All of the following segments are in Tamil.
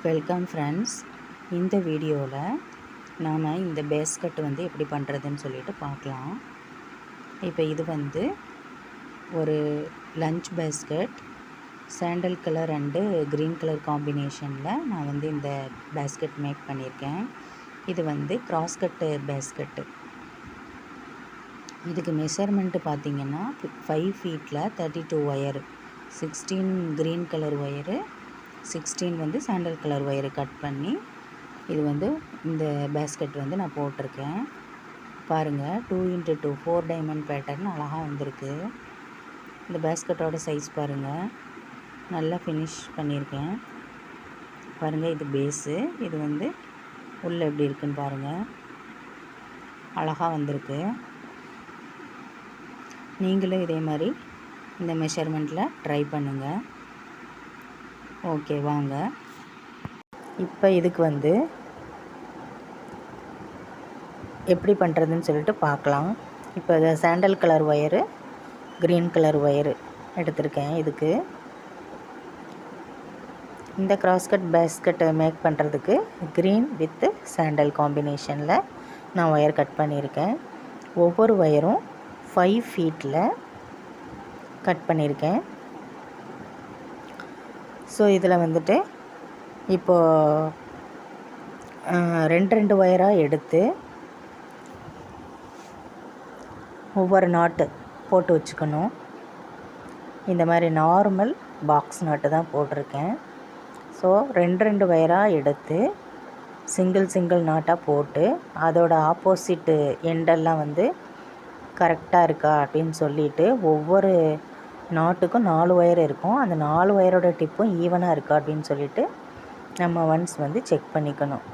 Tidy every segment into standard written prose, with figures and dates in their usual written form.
Welcome friends. இந்த வீடியோவில் நாம் இந்த பேஸ்கட் எப்படி பண்ணுறதுன்னு சொல்லிட்டு பார்க்கலாம். இப்போ இது ஒரு lunch basket sandal colour and green colour காம்பினேஷனில் நான் இந்த பேஸ்கட் மேக் பண்ணியிருக்கேன். இது கிராஸ் கட்டு பேஸ்கட்டு. இதுக்கு மெஷர்மெண்ட்டு பார்த்திங்கன்னா 5 ஃபீட்டில் 32 wire, 16 green colour wire, 16 sandal colour wire cut பண்ணி இது இந்த பேஸ்கட் நான் போட்டிருக்கேன். பாருங்கள், 2x2 4 டைமண்ட் பேட்டர்ன் அழகாக வந்திருக்கு. இந்த பேஸ்கட்டோட சைஸ் பாருங்கள், நல்லா ஃபினிஷ் பண்ணியிருக்கேன். பாருங்கள், இது பேஸு. இது உள்ளே எப்படி இருக்குன்னு பாருங்கள், அழகாக வந்திருக்கு. நீங்களும் இதே மாதிரி இந்த மெஷர்மெண்ட்டில் ட்ரை பண்ணுங்கள். ஓகே, வாங்க இப்போ இதுக்கு எப்படி பண்ணுறதுன்னு சொல்லிட்டு பார்க்கலாம். இப்போ இதை sandal colour wire, green colour wire எடுத்திருக்கேன். இதுக்கு இந்த கிராஸ்கட் பேஸ்கட்டை மேக் பண்ணுறதுக்கு க்ரீன் வித்து சாண்டல் காம்பினேஷனில் நான் ஒயர் கட் பண்ணியிருக்கேன். ஒவ்வொரு ஒயரும் 5 ஃபீட்டில் கட் பண்ணியிருக்கேன். ஸோ இதில் இப்போது 2 ஒயராக எடுத்து ஒவ்வொரு நாட்டு போட்டு வச்சுக்கணும். இந்த மாதிரி நார்மல் பாக்ஸ் நாட்டு தான் போட்டிருக்கேன். ஸோ 2 ஒயராக எடுத்து சிங்கிள் நாட்டாக போட்டு அதோட ஆப்போசிட்டு எண்டெல்லாம் கரெக்டாக இருக்கா அப்படின்னு சொல்லிவிட்டு ஒவ்வொரு நாட்டுக்கும் 4 ஒயர் இருக்கும். அந்த 4 ஒயரோட டிப்பும் ஈவனாக இருக்கா அப்படின்னு சொல்லிட்டு நம்ம ஒன்ஸ் செக் பண்ணிக்கணும்.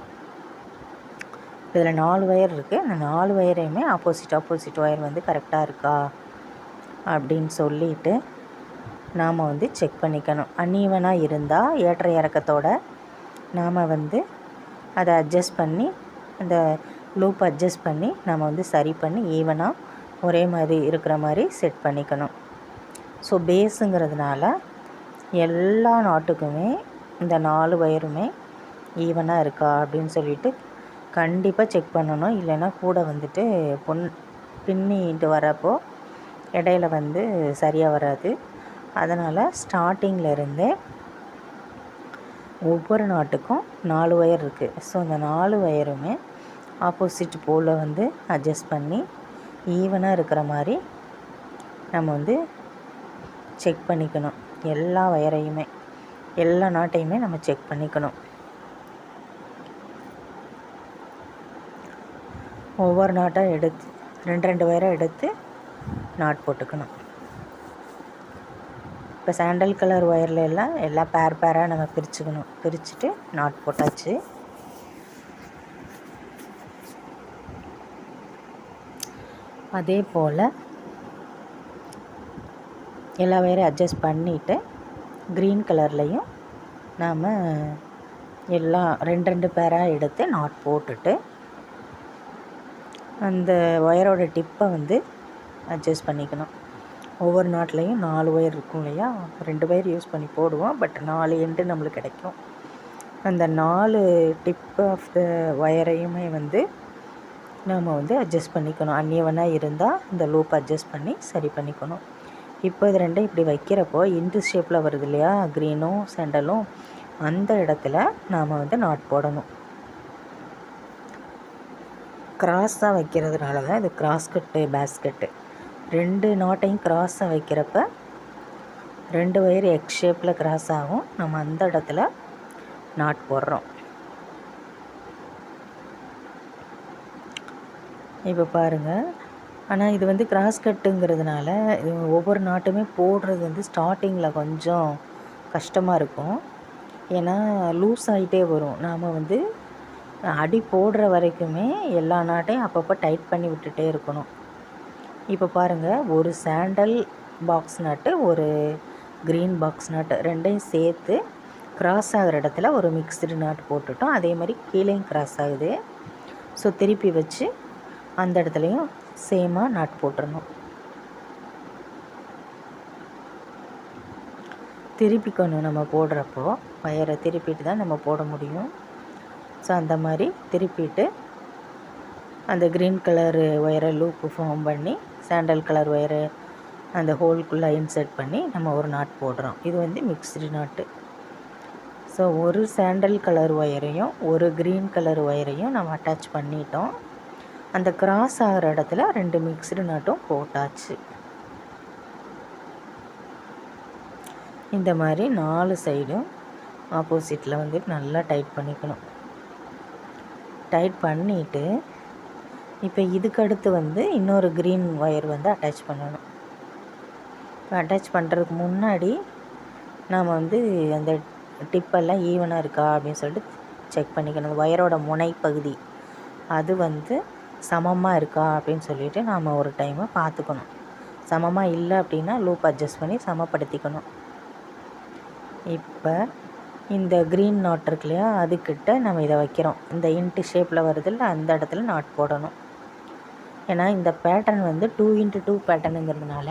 இதில் 4 ஒயர் இருக்குது. அந்த 4 ஒயரையுமே ஆப்போசிட் ஒயர் கரெக்டாக இருக்கா அப்படின்னு சொல்லிட்டு நாம் செக் பண்ணிக்கணும். அன்ஈவனாக இருந்தால் ஏற்ற இறக்கத்தோடு நாம் அதை அட்ஜஸ்ட் பண்ணி அந்த லூப் அட்ஜஸ்ட் பண்ணி நம்ம சரி பண்ணி ஈவனாக ஒரே மாதிரி இருக்கிற மாதிரி செட் பண்ணிக்கணும். ஸோ பேஸுங்கிறதுனால எல்லா நாட்டுக்குமே இந்த 4 ஒயருமே ஈவனாக இருக்கா அப்படின்னு சொல்லிட்டு கண்டிப்பாக செக் பண்ணணும். இல்லைன்னா கூட பின்னிட்டு வரப்போ இடையில சரியாக வராது. அதனால் ஸ்டார்டிங்கில் இருந்தே ஒவ்வொரு நாட்டுக்கும் 4 ஒயர் இருக்குது. ஸோ அந்த 4 ஒயருமே ஆப்போசிட் போல் அட்ஜஸ்ட் பண்ணி ஈவனாக இருக்கிற மாதிரி நம்ம செக் பண்ணிக்கணும். எல்லா ஒயரையுமே எல்லா நாட்டையுமே நம்ம செக் பண்ணிக்கணும். ஒவ்வொரு நாட்டாக எடுத்து 2 ஒயராக எடுத்து நாட் போட்டுக்கணும். இப்போ சாண்டல் கலர் ஒயரில் எல்லாம் பேராக நம்ம பிரிச்சுட்டு நாட் போட்டாச்சு. அதே போல் எல்லா ஒயரையும் அட்ஜஸ்ட் பண்ணிவிட்டு க்ரீன் கலர்லேயும் நாம் எல்லாம் 2 பேராக எடுத்து நாட் போட்டுட்டு அந்த ஒயரோட டிப்பை அட்ஜஸ்ட் பண்ணிக்கணும். ஒவ்வொரு நாட்லேயும் 4 ஒயர் இருக்கும் இல்லையா, 2 ஒயர் யூஸ் பண்ணி போடுவோம். பட் 4 எண்டு நம்மளுக்கு கிடைக்கும். அந்த 4 டிப் ஆஃப் த ஒயரையுமே நாம் அட்ஜஸ்ட் பண்ணிக்கணும். அன்னியவனாக இருந்தால் இந்த லூப் அட்ஜஸ்ட் பண்ணி சரி பண்ணிக்கணும். இப்போ இது 2 இப்படி வைக்கிறப்போ இன்டு ஷேப்பில் வருது இல்லையா, க்ரீனும் சாண்டலும், அந்த இடத்துல நாம் நாட் போடணும். கிராஸாக வைக்கிறதுனால தான் இது கிராஸ் கட்டு பேஸ்கட்டு. 2 நாட்டையும் கிராஸாக வைக்கிறப்ப 2 ஒயர் எக்ஸ் ஷேப்பில் கிராஸ் ஆகும். நம்ம அந்த இடத்துல நாட் போடுறோம். இப்போ பாருங்கள், ஆனால் இது கிராஸ் கட்டுங்கிறதுனால இது ஒவ்வொரு நாட்டுமே போடுறது ஸ்டார்டிங்கில் கொஞ்சம் கஷ்டமாக இருக்கும். ஏன்னா லூஸ் ஆகிட்டே வரும். நாம் அடி போடுற வரைக்குமே எல்லா நாட்டையும் அப்பப்போ டைட் பண்ணி விட்டுட்டே இருக்கணும். இப்போ பாருங்கள், ஒரு சாண்டல் பாக்ஸ் நாட்டு, ஒரு க்ரீன் பாக்ஸ் நாட்டு, 2ஐயும் சேர்த்து கிராஸ் ஆகிற இடத்துல ஒரு மிக்ஸ்டு நாட் போட்டுட்டோம். அதே மாதிரி கீழேயும் கிராஸ் ஆகுது. ஸோ திருப்பி வச்சு அந்த இடத்துலையும் சேமாக நாட் போட்டுடணும். திருப்பிக்கணும். நம்ம போடுறப்போ ஒயரை திருப்பிட்டு தான் நம்ம போட முடியும். ஸோ அந்த மாதிரி திருப்பிட்டு அந்த க்ரீன் கலர் ஒயரை லூப்பு ஃபார்ம் பண்ணி சாண்டல் கலர் ஒயரை அந்த ஹோல்குள்ளே இன்சர்ட் பண்ணி நம்ம ஒரு நாட் போடுறோம். இது வந்து மிக்ஸ்டு நாட்டு. ஸோ ஒரு சாண்டல் கலர் ஒயரையும் ஒரு க்ரீன் கலர் ஒயரையும் நம்ம அட்டாச் பண்ணிட்டோம். அந்த கிராஸ் ஆகிற இடத்துல 2 மிக்ஸ்டு நாட்டும் போட்டாச்சு. இந்த மாதிரி 4 சைடும் ஆப்போசிட்டில் வந்து நல்லா டைட் பண்ணிக்கணும். டைட் பண்ணிவிட்டு இப்போ இதுக்கு அடுத்து வந்து இன்னொரு க்ரீன் ஒயர் வந்து அட்டாச் பண்ணணும். இப்போ அட்டாச் பண்ணுறதுக்கு முன்னாடி நாம் வந்து அந்த டிப்பெல்லாம் ஈவனாக இருக்கா அப்படின்னு சொல்லிட்டு செக் பண்ணிக்கணும். ஒயரோட முனைப்பகுதி அது வந்து சமமாக இருக்கா அப்படின்னு சொல்லிவிட்டு நாம் ஒரு டைமை பார்த்துக்கணும். சமமாக இல்லை அப்படின்னா லூப் அட்ஜஸ்ட் பண்ணி சமப்படுத்திக்கணும். இப்போ இந்த க்ரீன் நாட் இருக்கு இல்லையா, அதுக்கிட்ட நம்ம இதை வைக்கிறோம். இந்த இன்ட்டு ஷேப்பில் வருதில்ல, அந்த இடத்துல நாட் போடணும். ஏன்னா இந்த பேட்டர்ன் வந்து 2x2 பேட்டர்னுங்கிறதுனால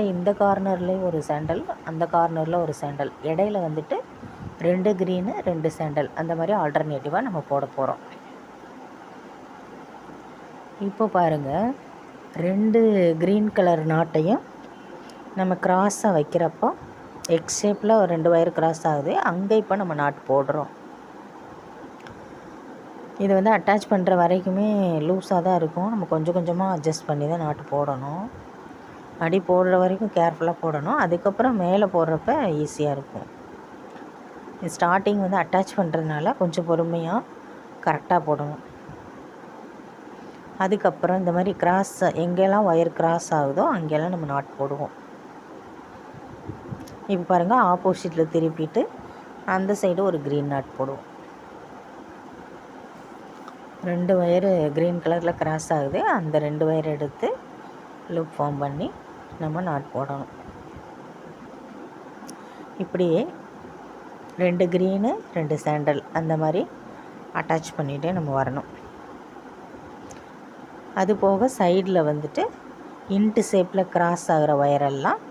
இந்த கார்னர்லேயும் ஒரு சாண்டல், அந்த கார்னரில் ஒரு சாண்டல், இடையில வந்துட்டு 2 க்ரீனு 2 சாண்டல், அந்த மாதிரி ஆல்டர்னேட்டிவாக நம்ம போட போகிறோம். இப்போ பாருங்கள், 2 க்ரீன் கலர் நாட்டையும் நம்ம கிராஸாக வைக்கிறப்போ எக்ஸ் ஷேப்பில் ஒரு 2 ஒயர் கிராஸ் ஆகுது. அங்கே இப்போ நம்ம நாட் போடுறோம். இது வந்து அட்டாச் பண்ணுற வரைக்குமே லூஸாக தான் இருக்கும். நம்ம கொஞ்சம் கொஞ்சமாக அட்ஜஸ்ட் பண்ணி தான் நாட்டு போடணும். அடி போடுற வரைக்கும் கேர்ஃபுல்லாக போடணும். அதுக்கப்புறம் மேலே போடுறப்ப ஈஸியாக இருக்கும். ஸ்டார்டிங் வந்து அட்டாச் பண்ணுறதுனால கொஞ்சம் பொறுமையாக கரெக்டாக போடணும். அதுக்கப்புறம் இந்த மாதிரி கிராஸ் எங்கெல்லாம் ஒயர் கிராஸ் ஆகுதோ அங்கெல்லாம் நம்ம நாட் போடுவோம். இப்போ பாருங்கள், ஆப்போசிட்டில் திருப்பிட்டு அந்த சைடு ஒரு க்ரீன் நாட் போடுவோம். 2 ஒயரு க்ரீன் கலரில் கிராஸ் ஆகுது. அந்த 2 ஒயர் எடுத்து லூப் ஃபார்ம் பண்ணி நம்ம நாட் போடணும். இப்படியே 2 க்ரீனு 2 சாண்டல் அந்த மாதிரி அட்டாச் பண்ணிகிட்டே நம்ம வரணும். அது போக சைடில் வந்துட்டு இன்ட்டு ஷேப்பில் கிராஸ் ஆகிற ஒயரெல்லாம்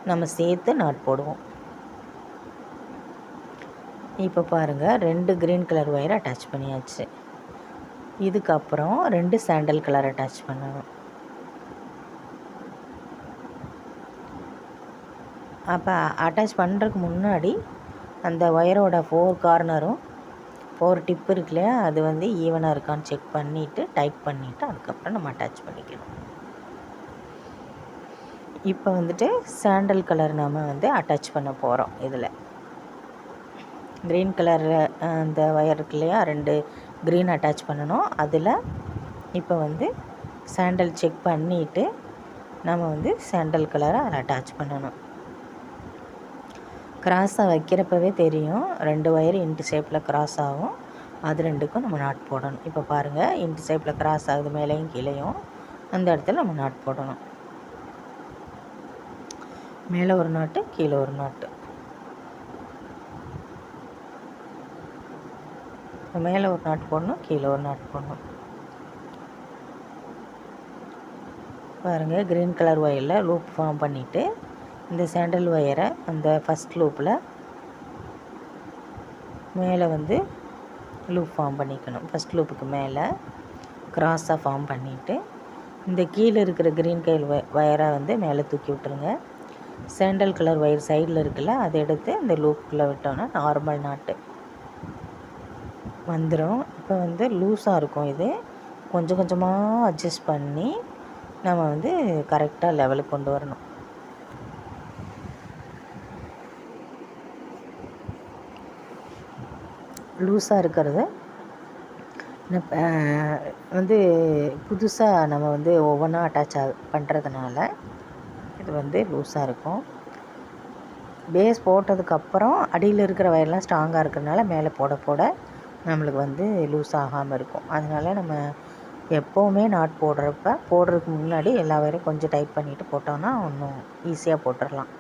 நம்ம சேர்த்து நாட் போடுவோம். இப்போ பாருங்கள், 2 க்ரீன் கலர் ஒயர் அட்டாச் பண்ணியாச்சு. இதுக்கப்புறம் 2 சாண்டல் கலர் அட்டாச் பண்ணணும். அப்போ அட்டாச் பண்ணுறதுக்கு முன்னாடி அந்த ஒயரோட 4 கார்னரும் 4 டிப்பு இருக்கு இல்லையா, அது வந்து ஈவனாக இருக்கான்னு செக் பண்ணிவிட்டு டைட் பண்ணிவிட்டு அதுக்கப்புறம் நம்ம அட்டாச் பண்ணிக்கணும். இப்போ வந்துட்டு சாண்டல் கலர் நம்ம வந்து அட்டாச் பண்ண போகிறோம். இதில் க்ரீன் கலர் அந்த ஒயர் இருக்கு இல்லையா, 2 க்ரீன் அட்டாச் பண்ணணும். அதில் இப்போ வந்து சாண்டல் செக் பண்ணிவிட்டு நம்ம வந்து சாண்டல் கலரை அதில் அட்டாச் பண்ணணும். கிராஸாக வைக்கிறப்பவே தெரியும், 2 ஒயர் இன்ட்டு ஷேப்பில் கிராஸ் ஆகும். அது 2க்கும் நம்ம நாட் போடணும். இப்போ பாருங்கள், இன்ட்டு ஷேப்பில் கிராஸ் ஆகுது மேலேயும் கீழேயும். அந்த இடத்துல நம்ம நாட் போடணும். மேலே ஒரு நாட்டு, கீழே ஒரு நாட்டு. மேலே ஒரு நாட் போடணும், கீழே ஒரு நாட் போடணும். பாருங்கள், க்ரீன் கலர் ஒயரில் லூப் ஃபார்ம் பண்ணிவிட்டு இந்த சாண்டல் ஒயரை அந்த ஃபஸ்ட் லூப்பில் மேலே வந்து லூப் ஃபார்ம் பண்ணிக்கணும். ஃபஸ்ட் லூப்புக்கு மேலே கிராஸாக ஃபார்ம் பண்ணிவிட்டு இந்த கீழே இருக்கிற க்ரீன் கலர் ஒயரை வந்து மேலே தூக்கி விட்டுருங்க. சாண்டல் கலர் ஒயர் சைடில் இருக்குல்ல, அதை எடுத்து இந்த லூப்புக்குள்ளே விட்டோன்னா நார்மல் நாட்டு வந்துடும். இப்போ வந்து லூஸாக இருக்கும். இது கொஞ்சம் கொஞ்சமாக அட்ஜஸ்ட் பண்ணி நம்ம வந்து கரெக்டாக லெவலுக்கு கொண்டு வரணும். லூஸாக இருக்கிறது வந்து புதுசாக நம்ம வந்து ஒவ்வொன்றா அட்டாச் பண்ணுறதுனால இது வந்து லூஸாக இருக்கும். பேஸ் போட்டதுக்கப்புறம் அடியில் இருக்கிற வயர்லாம் ஸ்ட்ராங்காக இருக்கிறதுனால மேலே போட போட நம்மளுக்கு வந்து லூஸ் ஆகாமல் இருக்கும். அதனால் நம்ம எப்போவுமே நாட் போடுறதுக்கு முன்னாடி எல்லா வயரையும் கொஞ்சம் டைட் பண்ணிவிட்டு போட்டோன்னா இன்னும் ஈஸியாக போட்டுடலாம்.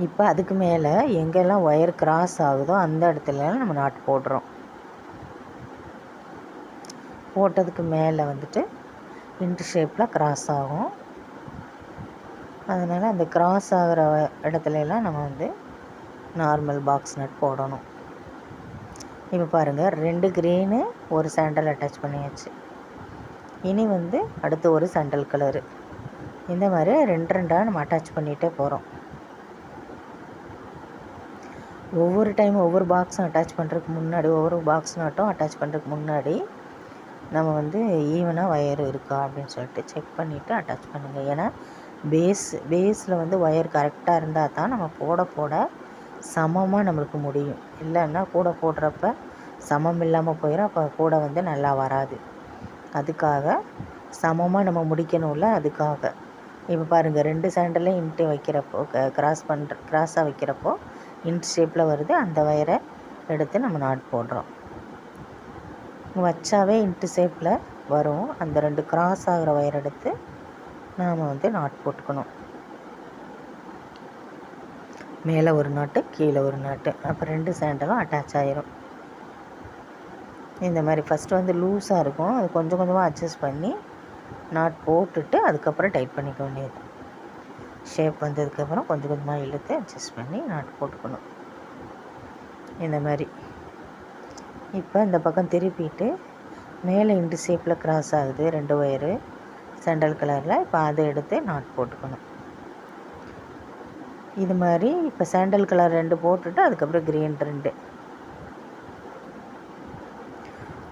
இப்போ அதுக்கு மேலே எங்கெல்லாம் ஒயர் கிராஸ் ஆகுதோ அந்த இடத்துலலாம் நம்ம நாட் போடுறோம். போட்டதுக்கு மேலே வந்துட்டு இன்ட்டு ஷேப்பில் கிராஸ் ஆகும். அதனால் அந்த கிராஸ் ஆகிற இடத்துலலாம் நம்ம வந்து நார்மல் பாக்ஸ் நட் போடணும். இப்போ பாருங்கள் 2 க்ரீனு ஒரு சாண்டல் அட்டாச் பண்ணியாச்சு. இனி வந்து அடுத்து ஒரு சாண்டல் கலரு. இந்த மாதிரி 2 நம்ம அட்டாச் பண்ணிகிட்டே போகிறோம். ஒவ்வொரு டைம் ஒவ்வொரு பாக்ஸும் அட்டாச் பண்ணுறதுக்கு முன்னாடி, ஒவ்வொரு பாக்ஸ் நாட்டும் அட்டாச் பண்ணுறதுக்கு முன்னாடி நம்ம வந்து ஈவனாக ஒயர் இருக்கா அப்படின்னு சொல்லிட்டு செக் பண்ணிவிட்டு அட்டாச் பண்ணுங்கள். ஏன்னா பேஸில் வந்து ஒயர் கரெக்டாக இருந்தால் தான் நம்ம போட சமமாக நம்மளுக்கு முடியும். இல்லைன்னா கூட போடுறப்ப சமம் இல்லாமல் போயிடும். அப்போ கூட வந்து நல்லா வராது. அதுக்காக சமமாக நம்ம முடிக்கணும்ல, அதுக்காக. இப்போ பாருங்கள் 2 சாண்டலையும் இன்ட்டு வைக்கிறப்போ கிராஸாக வைக்கிறப்போ இன்ட் ஷேப்பில் வருது. அந்த ஒயரை எடுத்து நம்ம நாட் போடுறோம். வச்சாவே இன்ட்டு ஷேப்பில் வரும். அந்த 2 கிராஸ் ஆகிற ஒயர் எடுத்து நாம் வந்து நாட் போட்டுக்கணும். மேலே ஒரு நாட்டு கீழே ஒரு நாட்டு, அப்போ 2 சாண்டலும் அட்டாச் ஆகிரும். இந்த மாதிரி ஃபஸ்ட்டு வந்து லூஸாக இருக்கும், அது கொஞ்சம் கொஞ்சமாக அட்ஜஸ்ட் பண்ணி நாட் போட்டுட்டு அதுக்கப்புறம் டைட் பண்ணிக்க வேண்டியது. ஷேப் வந்ததுக்கப்புறம் கொஞ்சம் கொஞ்சமாக இழுத்து அட்ஜஸ்ட் பண்ணி நாட் போட்டுக்கணும். இந்த மாதிரி இப்போ இந்த பக்கம் திருப்பிட்டு மேலே இன்டு ஷேப்பில் கிராஸ் ஆகுது 2 ஒயரு சாண்டல் கலரில். இப்போ அதை எடுத்து நாட் போட்டுக்கணும். இது மாதிரி இப்போ சாண்டல் கலர் 2 போட்டுட்டு அதுக்கப்புறம் க்ரீன் 2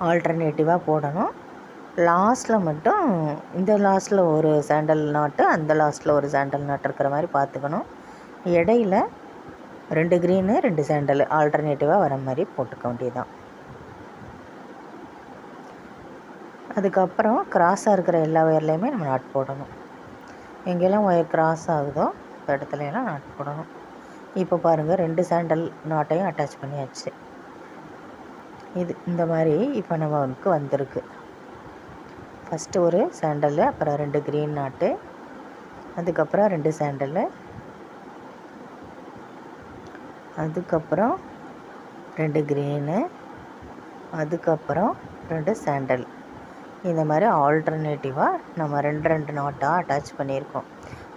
ஆல்டர்னேட்டிவாக போடணும். லாஸ்ட்டில் மட்டும் இந்த லாஸ்ட்டில் ஒரு சாண்டல் நாட்டு, அந்த லாஸ்ட்டில் ஒரு சாண்டல் நாட்டு இருக்கிற மாதிரி பார்த்துக்கணும். இடையில 2 க்ரீனு 2 சாண்டல் ஆல்டர்னேட்டிவாக வர மாதிரி போட்டுக்க வேண்டியதுதான். அதுக்கப்புறம் கிராஸாக இருக்கிற எல்லா ஒயர்லேயுமே நம்ம நாட் போடணும். எங்கெல்லாம் ஒயர் கிராஸ் ஆகுதோ அந்த இடத்துலலாம் நாட் போடணும். இப்போ பாருங்கள் 2 சாண்டல் நாட்டையும் அட்டாச் பண்ணியாச்சு. இது இந்த மாதிரி இப்போ நமக்கு வந்திருக்கு. ஃபஸ்ட்டு ஒரு சாண்டலு, அப்புறம் 2 க்ரீன் நாட்டு, அதுக்கப்புறம் 2 சாண்டலு, அதுக்கப்புறம் 2 க்ரீனு, அதுக்கப்புறம் 2 சாண்டல். இந்த மாதிரி ஆல்டர்னேட்டிவாக நம்ம 2 நாட்டாக அட்டாச் பண்ணியிருக்கோம்.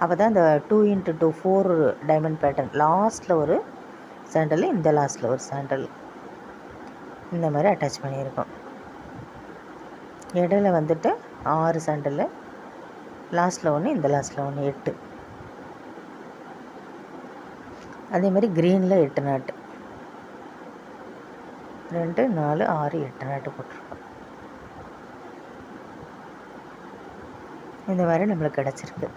அப்போ தான் இந்த 2x2 4 டைமண்ட் பேட்டர்ன். லாஸ்ட்டில் ஒரு சாண்டல், இந்த லாஸ்ட்டில் ஒரு சாண்டல், இந்த மாதிரி அட்டாச் பண்ணியிருக்கோம். இடையில வந்துட்டு 6 சாண்டல், லாஸ்ட்டில் 1, இந்த லாஸ்ட்டில் 1, 8. அதே மாதிரி க்ரீனில் 8 நாட்டு, 2 4 6 8 நாட்டு போட்டிருக்கோம். இந்த மாதிரி நம்மளுக்கு கிடச்சிருக்கு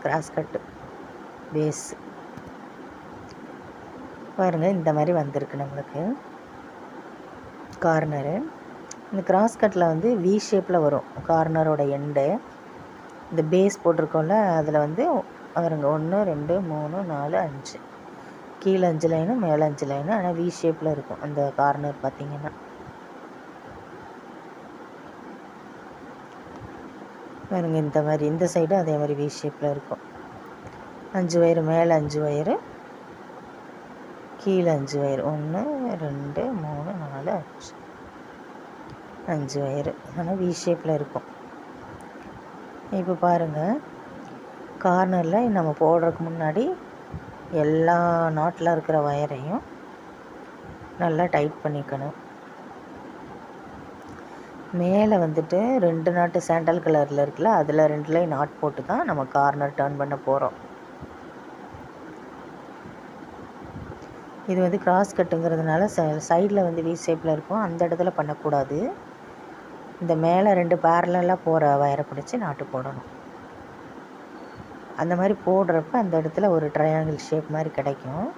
கிராஸ் கட்டு பேஸ். பாருங்கள் இந்த மாதிரி வந்திருக்கு நம்மளுக்கு கார்னரு. இந்த கிராஸ் கட்டில் வந்து வி ஷேப்பில் வரும் கார்னரோட எண்டு. இந்த பேஸ் போட்டிருக்கோம்ல, அதில் வந்து பாருங்க 1 2 3 4 5, கீழே 5 லைனு மேலே 5 லைனு, ஆனால் வி ஷேப்பில் இருக்கும் அந்த கார்னர் பார்த்திங்கன்னா. பாருங்க இந்த மாதிரி இந்த சைடும் அதே மாதிரி வி ஷேப்பில் இருக்கும். 5 ஒயரு மேலே, 5 ஒயரு கீழே, 5 ஒயர் 1 2 3 4 5, 5 ஒயரு, ஆனால் வி ஷேப்பில் இருக்கும். இப்போ பாருங்கள் கார்னரில் நம்ம போடுறதுக்கு முன்னாடி எல்லா நாட்டில் இருக்கிற ஒயரையும் நல்லா டைட் பண்ணிக்கணும். மேலே வந்துட்டு 2 நாட்டு சாண்டல் கலரில் இருக்குல்ல, அதில் 2லையும் நாட் போட்டு தான் நம்ம கார்னர் டர்ன் பண்ண போகிறோம். இது வந்து கிராஸ் கட்டுங்கிறதுனால சைடில் வந்து வி ஷேப்பில் இருக்கும், அந்த இடத்துல பண்ணக்கூடாது. இந்த மேலே 2 பேரலாக போகிற வயரை பிடிச்சி நாட்டு போடணும். அந்த மாதிரி போடுறப்ப அந்த இடத்துல ஒரு ட்ரையாங்கிள் ஷேப் மாதிரி கிடைக்கும்.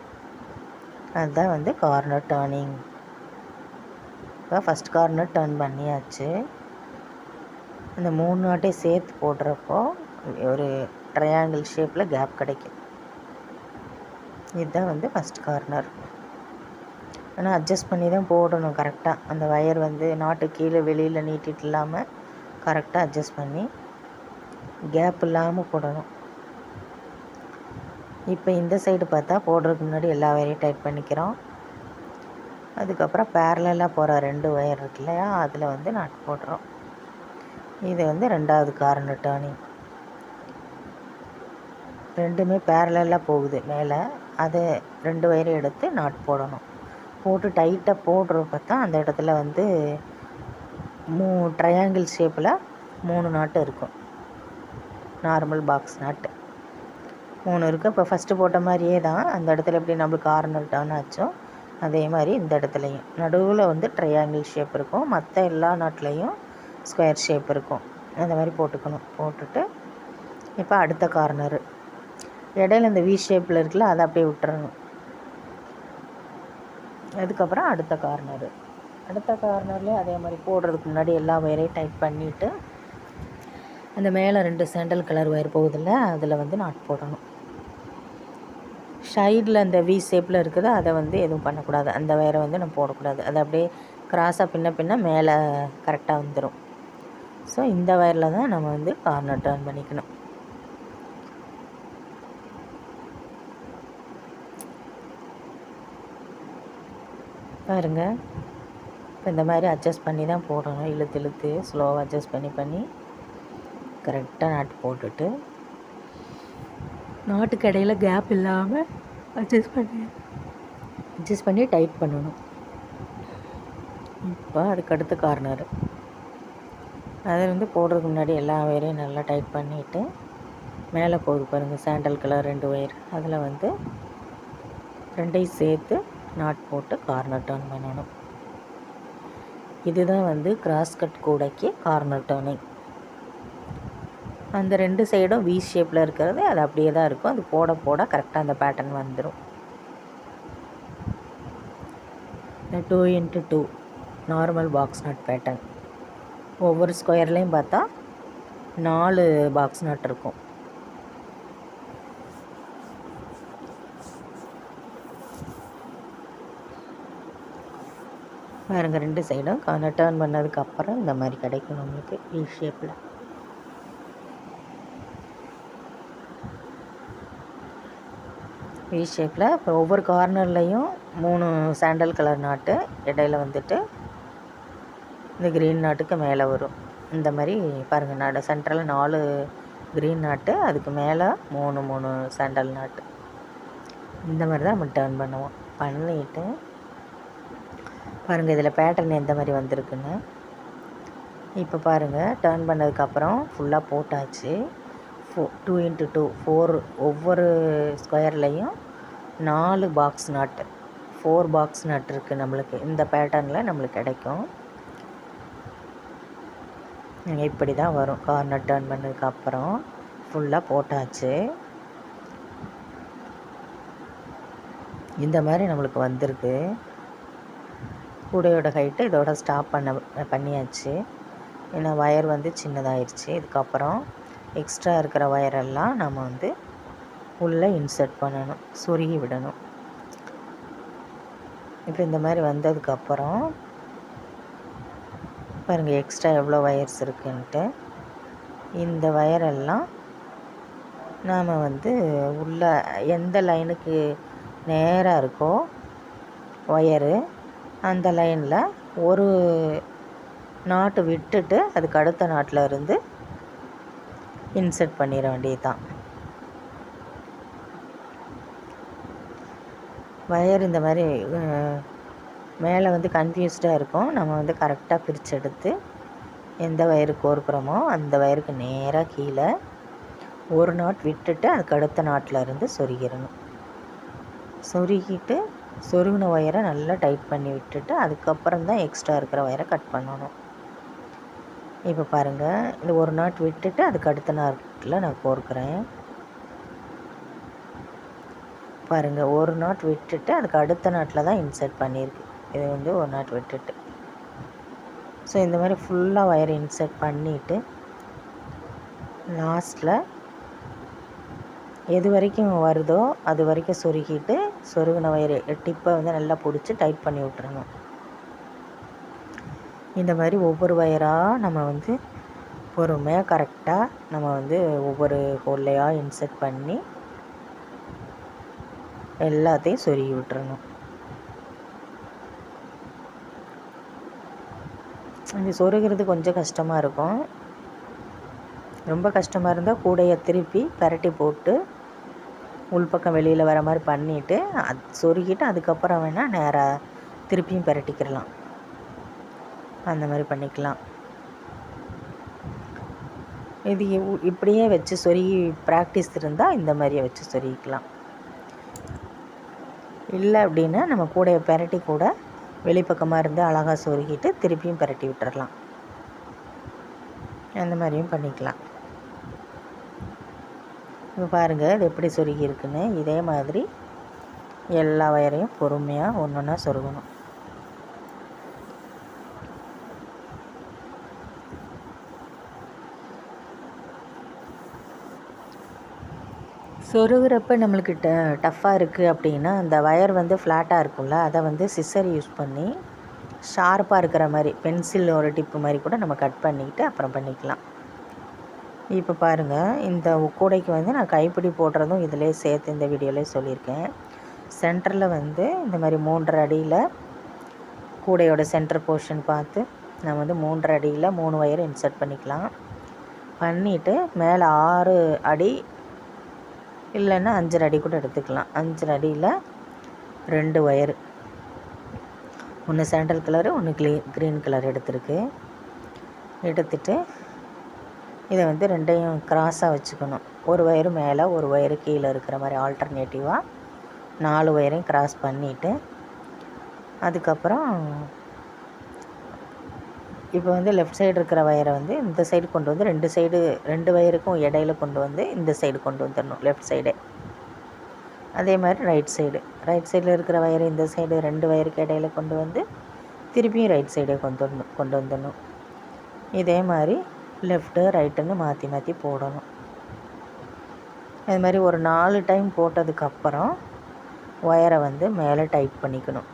அதுதான் வந்து கார்னர் டர்னிங். இப்போ ஃபஸ்ட் கார்னர் டர்ன் பண்ணியாச்சு. அந்த 3 நாட்டையும் சேர்த்து போடுறப்போ ஒரு ட்ரையாங்கிள் ஷேப்பில் கேப் கிடைக்கும். இதுதான் வந்து ஃபஸ்ட் கார்னர். ஆனால் அட்ஜஸ்ட் பண்ணி தான் போடணும் கரெக்டாக. அந்த ஒயர் வந்து நாட்டு கீழே வெளியில் நீட்டிட்டு இல்லாமல் கரெக்டாக அட்ஜஸ்ட் பண்ணி கேப் இல்லாமல் போடணும். இப்போ இந்த சைடு பார்த்தா போடுறதுக்கு முன்னாடி எல்லா ஒயரையும் டைட் பண்ணிக்கிறோம். அதுக்கப்புறம் பேரலாக போகிற 2 ஒயர் இருக்கு இல்லையா, அதில் வந்து நாட் போடுறோம். இது வந்து 2வது கார்னர் டர்னிங். ரெண்டுமே பேரலாக போகுது மேலே. அதை 2 வயரை எடுத்து நாட் போடணும். போட்டு டைட்டாக போடுறப்ப தான் அந்த இடத்துல வந்து ட்ரையாங்கிள் ஷேப்பில் 3 நாட்டு இருக்கும். நார்மல் பாக்ஸ் நாட்டு 3 இருக்குது. இப்போ ஃபஸ்ட்டு போட்ட மாதிரியே தான் அந்த இடத்துல எப்படி நம்மளுக்கு கார்னர் டர்ன் ஆச்சோ அதே மாதிரி இந்த இடத்துலையும் நடுவில் வந்து ட்ரையாங்கிள் ஷேப் இருக்கும். மற்ற எல்லா நாட்லேயும் ஸ்கொயர் ஷேப் இருக்கும். அந்த மாதிரி போட்டுக்கணும். போட்டுட்டு இப்போ அடுத்த கார்னரு இடையில இந்த வி ஷேப்பில் இருக்குல்ல, அதை அப்படியே விட்டுறணும். அதுக்கப்புறம் அடுத்த கார்னர்லேயே அதே மாதிரி போடுறதுக்கு முன்னாடி எல்லா வயரையும் டைட் பண்ணிவிட்டு அந்த மேலே 2 சாண்டல் கலர் வயர் போகுதில்ல, அதில் வந்து நாட் போடணும். சைடில் அந்த வி ஷேப்பில் இருக்குது, அதை வந்து எதுவும் பண்ணக்கூடாது. அந்த வயரை வந்து நம்ம போடக்கூடாது. அது அப்படியே கிராஸாக பின்ன மேலே கரெக்டாக வந்துடும். ஸோ இந்த வயரில் தான் நம்ம வந்து கார்னர் டர்ன் பண்ணிக்கணும். பாருங்க, இப்போ இந்த மாதிரி அட்ஜஸ்ட் பண்ணி தான் போடணும். இழுத்து ஸ்லோவாக அட்ஜஸ்ட் பண்ணி கரெக்டாக நாட்டு போட்டுட்டு நாட்டுக்கு இடையில கேப் இல்லாமல் அட்ஜஸ்ட் பண்ணி டைட் பண்ணணும். இப்போ அதுக்கடுத்து கார்னர் அதை வந்து போடுறதுக்கு முன்னாடி எல்லா வயரையும் நல்லா டைட் பண்ணிவிட்டு மேலே போகுது பாருங்கள் சாண்டல் கலர் 2 வயர், அதில் வந்து 2ஐயும் சேர்த்து நாட் போட்டு கார்னர் டர்ன் பண்ணணும். இதுதான் வந்து கிராஸ் கட் கூடைக்கு கார்னர் டர்னிங். அந்த 2 சைடும் வி ஷேப்பில் இருக்கிறது அது அப்படியே தான் இருக்கும். அது போட கரெக்டாக அந்த பேட்டர்ன் வந்துடும். 2x2 normal box nut pattern. ஒவ்வொரு ஸ்கொயர்லேயும் பார்த்தா 4 பாக்ஸ் நட் இருக்கும். பாருங்க, 2 சைடும் டர்ன் பண்ணதுக்கப்புறம் இந்த மாதிரி கிடைக்கும் நம்மளுக்கு வி ஷேப்பில். வி ஷேப்பில் இப்போ ஒவ்வொரு கார்னர்லேயும் 3 சாண்டல் கலர் நாட்டு, இடையில வந்துட்டு இந்த க்ரீன் நாட்டுக்கு மேலே வரும். இந்த மாதிரி பாருங்கள், சென்டரில் 4 க்ரீன் நாட்டு, அதுக்கு மேலே 3 சாண்டல் நாட்டு. இந்த மாதிரி தான் நம்ம டர்ன் பண்ணுவோம். பண்ணிவிட்டு பாருங்கள் இதில் பேட்டர்ன் எந்த மாதிரி வந்திருக்குன்னு. இப்போ பாருங்கள், டர்ன் பண்ணதுக்கப்புறம் ஃபுல்லாக போட்டாச்சு. 2x2 4 ஒவ்வொரு ஸ்கொயர்லேயும் 4 பாக்ஸ் நாட்டு, 4 பாக்ஸ் நாட் இருக்குது நம்மளுக்கு. இந்த பேட்டர்னில் நம்மளுக்கு கிடைக்கும். இப்படி தான் வரும். கார்னர் டர்ன் பண்ணதுக்கப்புறம் ஃபுல்லாக போட்டாச்சு. இந்த மாதிரி நம்மளுக்கு வந்திருக்கு. கூடையோட ஹைட்டு இதோட ஸ்டாப் பண்ணியாச்சு. ஏன்னா வயர் வந்து சின்னதாகிடுச்சு. இதுக்கப்புறம் எக்ஸ்ட்ரா இருக்கிற வயரெல்லாம் நம்ம வந்து உள்ளே இன்சர்ட் பண்ணணும், சொருகி விடணும். இப்போ இந்த மாதிரி வந்ததுக்கப்புறம் பாருங்கள் எக்ஸ்ட்ரா எவ்வளோ வயர்ஸ் இருக்குன்ட்டு. இந்த வயரெல்லாம் நாம் வந்து உள்ள எந்த லைனுக்கு நேராக இருக்கோ ஒயரு, அந்த லைனில் ஒரு நாட்டு விட்டுட்டு அதுக்கு அடுத்த நாட்டில் இருந்து இன்சர்ட் பண்ணிட வேண்டியது தான். வயர் இந்த மாதிரி மேலே வந்து கன்ஃபியூஸ்டாக இருக்கும். நம்ம வந்து கரெக்டாக பிரித்து எடுத்து எந்த வயருக்கு கோர்க்குறோமோ அந்த வயருக்கு நேராக கீழே ஒரு நாட் விட்டுட்டு அதுக்கு அடுத்த நாட்டில் இருந்து சொருகிடணும். சொருகிட்டு சொருகின வயரை நல்லா டைட் பண்ணி விட்டுட்டு அதுக்கப்புறம் தான் எக்ஸ்ட்ரா இருக்கிற வயரை கட் பண்ணணும். இப்போ பாருங்கள், இந்த ஒரு நாட் விட்டுட்டு அதுக்கு அடுத்த நாட்டில் நான் கோர்க்குறேன். பாருங்கள், ஒரு நாட் விட்டுட்டு அதுக்கு அடுத்த நாட்டில் தான் இன்சர்ட் பண்ணியிருக்கு. இது வந்து ஒரு நாட் விட்டுட்டு. ஸோ இந்த மாதிரி ஃபுல்லாக வயரை இன்சர்ட் பண்ணிவிட்டு லாஸ்ட்டில் எது வரைக்கும் வருதோ அது வரைக்கும் சொருகிட்டு சொருகின வயரை டிப்பை வந்து நல்லா பிடிச்சி டைட் பண்ணி விட்டுறணும். இந்த மாதிரி ஒவ்வொரு வயராக நம்ம வந்து பொறுமையாக கரெக்டாக நம்ம வந்து ஒவ்வொரு ஹோல்லையாக இன்சர்ட் பண்ணி எல்லாத்தையும் சொருகி விட்டுறணும். இது சொருகிறது கொஞ்சம் கஷ்டமாக இருக்கும். ரொம்ப கஷ்டமாக இருந்தால் கூடையை திருப்பி பரட்டி போட்டு உள்பக்கம் வெளியில் வர மாதிரி பண்ணிவிட்டு சொருகிட்டு அதுக்கப்புறம் வேணால் நேராக திருப்பியும் பிரட்டிக்கிடலாம். அந்த மாதிரி பண்ணிக்கலாம். இது இப்படியே வச்சு சொருகி ப்ராக்டிஸ் இருந்தால் இந்த மாதிரியே வச்சு சொருகிக்கலாம். இல்லை அப்படின்னா நம்ம கூடைய பிரட்டி கூட வெளிப்பக்கமாக இருந்து அழகாக சொருகிட்டு திருப்பியும் பிரட்டி விட்டுறலாம். அந்த மாதிரியும் பண்ணிக்கலாம். இப்போ பாருங்கள் இது எப்படி சொருகி இருக்குன்னு. இதே மாதிரி எல்லா வயரையும் பொறுமையாக ஒன்று ஒன்றா சொருகணும். சொருகிறப்ப நம்மளுக்கு டஃப்பாக இருக்குது அப்படின்னா அந்த வயர் வந்து ஃப்ளாட்டாக இருக்கும்ல, அதை வந்து சிசர் யூஸ் பண்ணி ஷார்ப்பாக இருக்கிற மாதிரி பென்சில் ஒரு டிப்பு மாதிரி கூட நம்ம கட் பண்ணிக்கிட்டு அப்புறம் பண்ணிக்கலாம். இப்போ பாருங்கள் இந்த கூடைக்கு வந்து நான் கைப்பிடி போடுறதும் இதிலே சேர்த்து இந்த வீடியோவிலே சொல்லியிருக்கேன். சென்டரில் வந்து இந்த மாதிரி 3.5 அடியில் கூடையோட சென்டர் போர்ஷன் பார்த்து நம்ம வந்து 3.5 அடியில் 3 வயர் இன்சர்ட் பண்ணிக்கலாம். பண்ணிவிட்டு மேலே 6 அடி இல்லைன்னா 5.5 அடி கூட எடுத்துக்கலாம். 5.5 அடியில் 2 வயரு, ஒன்று சாண்டல் கலரு ஒன்று க்ரீன் கலர் எடுத்துட்டு இதை வந்து ரெண்டையும் கிராஸாக வச்சுக்கணும். ஒரு வயரு மேலே ஒரு வயரு கீழே இருக்கிற மாதிரி ஆல்டர்னேட்டிவாக 4 வயரையும் கிராஸ் பண்ணிவிட்டு அதுக்கப்புறம் இப்போ வந்து லெஃப்ட் சைடு இருக்கிற வயரை வந்து இந்த சைடு கொண்டு வந்து 2 வயருக்கும் இடையில கொண்டு வந்து இந்த சைடு கொண்டு வந்துடணும், லெஃப்ட் சைடு. அதே மாதிரி ரைட் சைடில் இருக்கிற வயரை இந்த சைடு 2 வயருக்கு இடையில கொண்டு வந்து திருப்பியும் ரைட் சைடே கொண்டு வந்துடணும். இதே மாதிரி லெஃப்ட்டு ரைட்டுன்னு மாற்றி மாற்றி போடணும். அது மாதிரி ஒரு 4 டைம் போட்டதுக்கப்புறம் ஒயரை வந்து மேலே டைட் பண்ணிக்கணும்.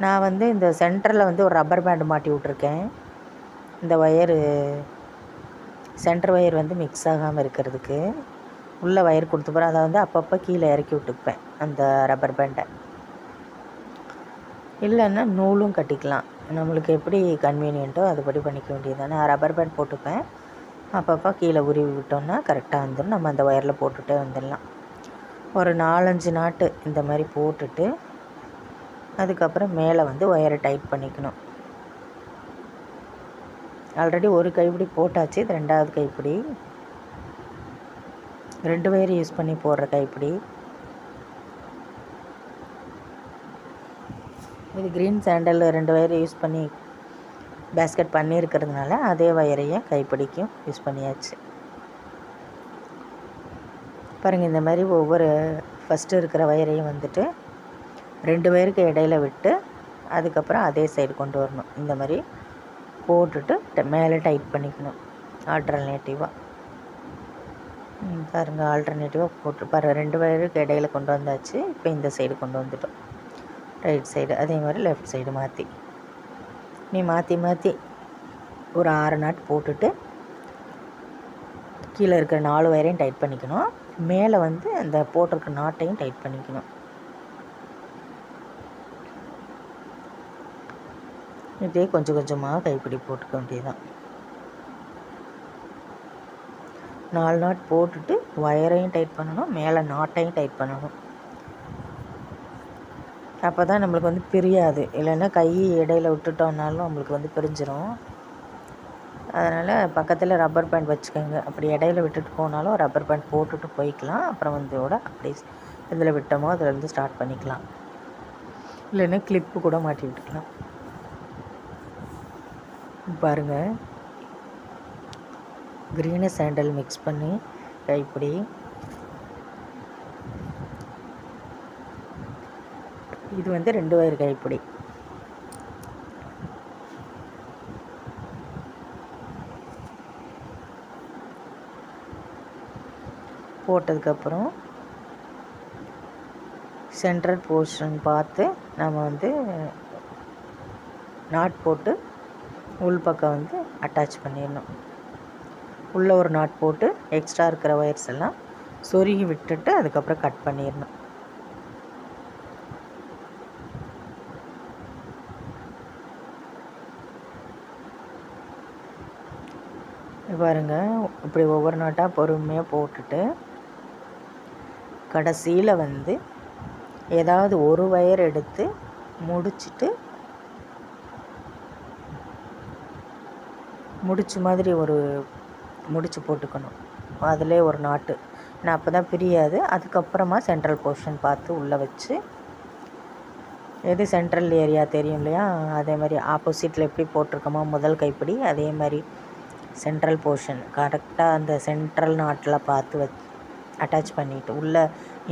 நான் வந்து இந்த சென்டரில் வந்து ஒரு ரப்பர் பேண்டு மாட்டி விட்ருக்கேன். இந்த ஒயரு சென்டர் ஒயர் வந்து மிக்ஸ் ஆகாமல் இருக்கிறதுக்கு உள்ளே ஒயர் கொடுத்துப்போகிறேன். அதை வந்து அப்பப்போ கீழே இறக்கி விட்டுப்பேன் அந்த ரப்பர் பேண்டை. இல்லைன்னா நூலும் கட்டிக்கலாம், நம்மளுக்கு எப்படி கன்வீனியன்ட்டோ அதுபடி பண்ணிக்க வேண்டியது. நான் ரப்பர் பேண்ட் போட்டுப்பேன், அப்பப்போ கீழே உருவி விட்டோம்னா கரெக்டாக வந்துடும். நம்ம அந்த ஒயரில் போட்டுகிட்டே வந்துடலாம். ஒரு 4-5 நாட்டு இந்த மாதிரி போட்டுட்டு அதுக்கப்புறம் மேலே வந்து ஒயரை டைட் பண்ணிக்கணும். ஆல்ரெடி ஒரு கைப்பிடி போட்டாச்சு, இது 2வது கைப்பிடி, 2 வயர் யூஸ் பண்ணி போடுற கைப்பிடி. இது க்ரீன் சாண்டல் 2 வயர் யூஸ் பண்ணி பேஸ்கெட் பண்ணியிருக்கிறதுனால அதே வயரையும் கைப்பிடிக்கும் யூஸ் பண்ணியாச்சு. பாருங்கள் இந்த மாதிரி ஒவ்வொரு ஃபஸ்ட்டு இருக்கிற வயரையும் வந்துட்டு 2 வயருக்கு இடையில விட்டு அதுக்கப்புறம் அதே சைடு கொண்டு வரணும். இந்த மாதிரி போட்டுட்டு மேலே டைட் பண்ணிக்கணும் ஆல்டர்னேட்டிவாக. பாருங்கள் ஆல்டர்னேட்டிவாக போட்டு 2 வயருக்கு இடையில கொண்டு வந்தாச்சு. இப்போ இந்த சைடு கொண்டு வந்துட்டோம், ரைட் சைடு. அதே மாதிரி லெஃப்ட் சைடு மாற்றி மாற்றி ஒரு 6 நாட் போட்டுட்டு கீழே இருக்கிற 4 வயரையும் டைட் பண்ணிக்கணும். மேலே வந்து அந்த போட்டிருக்க நாட்டையும் டைட் பண்ணிக்கணும். இப்படியே கொஞ்சம் கொஞ்சமாக கைப்பிடி போட்டுக்க வேண்டியதுதான். 4 நாட் போட்டுட்டு ஒயரையும் டைட் பண்ணணும், மேலே நாட்டையும் டைட் பண்ணணும். அப்போ தான் நம்மளுக்கு வந்து பிரியாது. இல்லைன்னா கை இடையில விட்டுட்டோம்னாலும் நம்மளுக்கு வந்து பிரிஞ்சிடும். அதனால் பக்கத்தில் ரப்பர் பேண்ட் வச்சுக்கோங்க. அப்படி இடையில விட்டுட்டு போனாலும் ரப்பர் பேண்ட் போட்டுட்டு போய்க்கலாம். அப்புறம் வந்து கூட அப்படி இதில் விட்டோமோ அதிலேருந்து ஸ்டார்ட் பண்ணிக்கலாம். இல்லைன்னா கிளிப்பு கூட மாட்டி விட்டுக்கலாம். பாருங்கள் க்ரீனு சாண்டல் மிக்ஸ் பண்ணி கைப்பிடி, இது வந்து 2 வயர் கைப்பிடி. போட்டதுக்கப்புறம் சென்ட்ரல் போர்ஷன் பார்த்து நம்ம வந்து நாட் போட்டு உள் பக்கம் வந்து அட்டாச் பண்ணிடணும். உள்ளே ஒரு நாட் போட்டு எக்ஸ்ட்ரா இருக்கிற ஒயர்ஸ் எல்லாம் சொருகி விட்டுட்டு அதுக்கப்புறம் கட் பண்ணிடணும். பாருங்கள் இப்படி ஒவ்வொரு நாட்டாக பொறுமையாக போட்டுட்டு கடைசியில் வந்து ஏதாவது ஒரு ஒயர் எடுத்து முடிச்சுட்டு முடிச்சு மாதிரி ஒரு முடிச்சு போட்டுக்கணும். அதிலே ஒரு நாட்டு நான் அப்போ தான் பிரியாது. அதுக்கப்புறமா சென்ட்ரல் போர்ஷன் பார்த்து உள்ளே வச்சு எது சென்ட்ரல் ஏரியா தெரியும் இல்லையா, அதே மாதிரி ஆப்போசிட்டில் எப்படி போட்டிருக்கோமோ முதல் கைப்பிடி அதே மாதிரி சென்ட்ரல் போர்ஷன் கரெக்டாக அந்த சென்ட்ரல் நாட்டில் பார்த்து அட்டாச் பண்ணிவிட்டு உள்ளே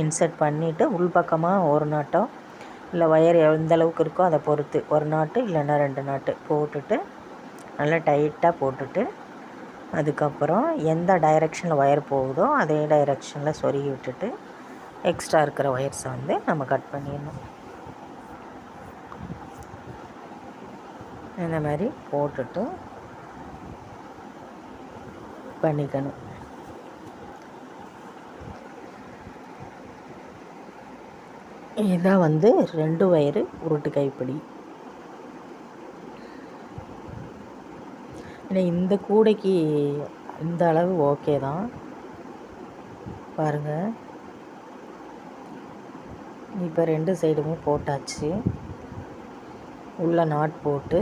இன்சர்ட் பண்ணிவிட்டு உள்பக்கமாக ஒரு நாட்டோ இல்லை ஒயர் எந்த அளவுக்கு இருக்கோ அதை பொறுத்து ஒரு நாட்டு இல்லைன்னா 2 நாட்டு போட்டுட்டு நல்லா டைட்டாக போட்டுட்டு அதுக்கப்புறம் எந்த டைரெக்ஷனில் ஒயர் போகுதோ அதே டைரெக்ஷனில் சொருகி விட்டுட்டு எக்ஸ்ட்ரா இருக்கிற ஒயர்ஸை வந்து நம்ம கட் பண்ணிடணும். இந்த மாதிரி போட்டுட்டு பண்ணிக்கணும். இதான் வந்து 2 ஒயரு உருட்டு கைப்பிடி. இந்த கூடைக்கு இந்த அளவு ஓகே தான். பாருங்கள், இப்போ 2 சைடுமே போட்டாச்சு. உள்ள நாட் போட்டு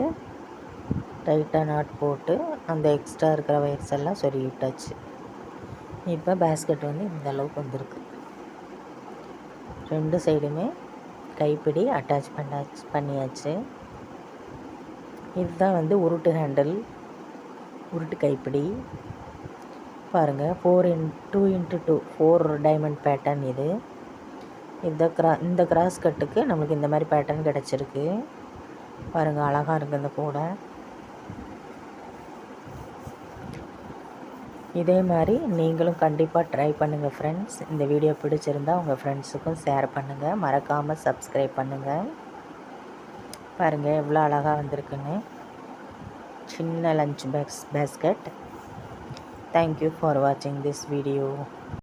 டைட்டாக நாட் போட்டு அந்த எக்ஸ்ட்ரா இருக்கிற ஒயர்ஸ் எல்லாம் சொருகி விட்டாச்சு. இப்போ பேஸ்கெட் வந்து இந்த அளவுக்கு வந்திருக்கு. 2 சைடுமே கைப்பிடி அட்டாச் பண்ணியாச்சு. இதுதான் வந்து உருட்டு ஹேண்டில், உருட்டு கைப்பிடி. பாருங்கள், 2x2 4 டைமண்ட் பேட்டர்ன் இது. இந்த கிராஸ் கட்டுக்கு நம்மளுக்கு இந்த மாதிரி பேட்டர்ன் கிடச்சிருக்கு. பாருங்கள், அழகாக இருக்குது இந்த கூடை. இதே மாதிரி நீங்களும் கண்டிப்பாக ட்ரை பண்ணுங்கள் ஃப்ரெண்ட்ஸ். இந்த வீடியோ பிடிச்சிருந்தால் உங்கள் ஃப்ரெண்ட்ஸுக்கும் ஷேர் பண்ணுங்கள். மறக்காமல் சப்ஸ்கிரைப் பண்ணுங்கள். பாருங்கள் எவ்வளோ அழகாக வந்திருக்குன்னு. சின்ன லஞ்ச் பேஸ்கெட். தேங்க்யூ ஃபார் வாட்சிங் திஸ் வீடியோ.